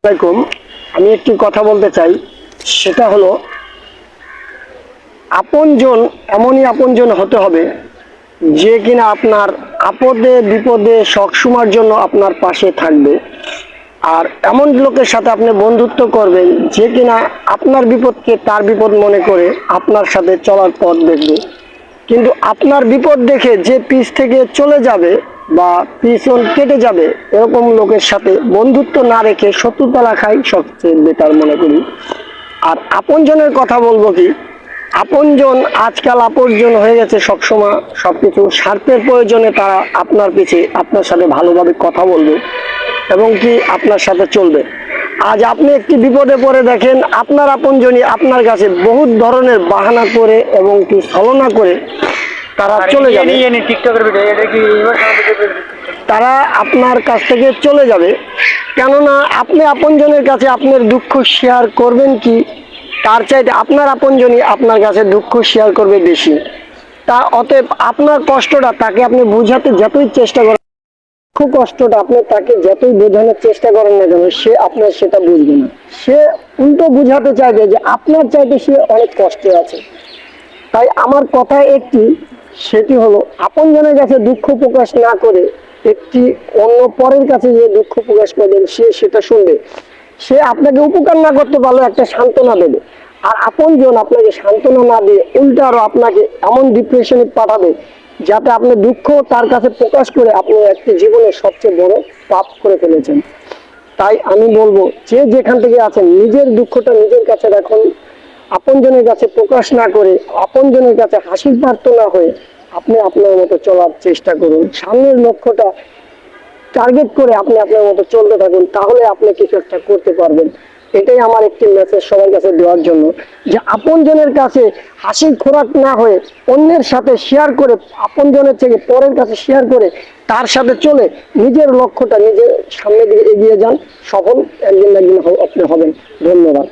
আসসালামাইকুম। আমি একটি কথা বলতে চাই, সেটা হলো আপনজন এমনই আপনজন হতে হবে যে কিনা আপনার আপদে বিপদে সবসময়ের জন্য আপনার পাশে থাকবে। আর এমন লোকের সাথে আপনি বন্ধুত্ব করবেন যে কিনা আপনার বিপদকে তার বিপদ মনে করে আপনার সাথে চলার পথ দেখবে। কিন্তু আপনার বিপদ দেখে যে পিছ থেকে চলে যাবে বা পিছন কেটে যাবে, এরকম লোকের সাথে বন্ধুত্ব না রেখে শত্রুতা রাখাই সবচেয়ে বেটার মনে করি। আর আপনজনের কথা বলবো কি, আপনজন আজকাল আপনজন হয়ে গেছে সবসময় সবকিছু স্বার্থের প্রয়োজনে তারা আপনার পিছে আপনার সাথে ভালোভাবে কথা বলবে এবং কি আপনার সাথে চলবে। আজ আপনি একটি বিপদে পড়ে দেখেন আপনার আপনজনই আপনার কাছে বহুত ধরনের বাহানা করে এবং কি ছলনা করে তারা চলে যাবে। তারা আপনার কাছ থেকে চলে যাবে, কেননা আপনি আপনজনের কাছে আপনার দুঃখ শেয়ার করবেন কি, তার চাইতে আপনার আপনজনই আপনার কাছে দুঃখ শেয়ার করবে বেশি। তা অতএব আপনার কষ্টটা তাকে আপনি বোঝাতে যতই চেষ্টা করেন, দুঃখ কষ্টটা আপনি তাকে যতই বোঝানোর চেষ্টা করেন না কেন, সে আপনার সেটা বুঝবে না। সে উল্টো বুঝাতে চাইবে যে আপনার চাইতে সে অনেক কষ্টে আছে। তাই আমার কথা একটি, সেটি হলো আপনজনের কাছে দুঃখ প্রকাশ না করে একটি অন্য পরের কাছে যে দুঃখ প্রকাশ করবেন সে সেটা শুনবে। সে আপনাকে উপকার না করতে পারলে একটা সান্ত্বনা দেবে। আর আপনজন আপনাকে সান্ত্বনা না দিয়ে উল্টা আরো আপনাকে এমন ডিপ্রেশনে পাঠাবে যাতে আপনি দুঃখ তার কাছে প্রকাশ করে আপনি একটি জীবনের সবচেয়ে বড় পাপ করে ফেলেছেন। তাই আমি বলবো, যে যেখান থেকে আছেন নিজের দুঃখটা নিজের কাছে রাখুন, আপনজনের কাছে প্রকাশ না করে, আপনজনের কাছে হাসির পাত্র না হয়ে আপনি আপনার মতো চলার চেষ্টা করুন। সামনের লক্ষ্যটা টার্গেট করে আপনি আপনার মতো চলতে থাকুন, তাহলে আপনি কিছু একটা করতে পারবেন। এটাই আমার একটি মেসেজ সবার কাছে দেওয়ার জন্য, যে আপনজনের কাছে হাসির খোরাক না হয়ে অন্যের সাথে শেয়ার করে, আপনজনের থেকে পরের কাছে শেয়ার করে তার সাথে চলে নিজের লক্ষ্যটা নিজের সামনের দিকে এগিয়ে যান। সফল একদিন না একদিন আপনি হবেন। ধন্যবাদ।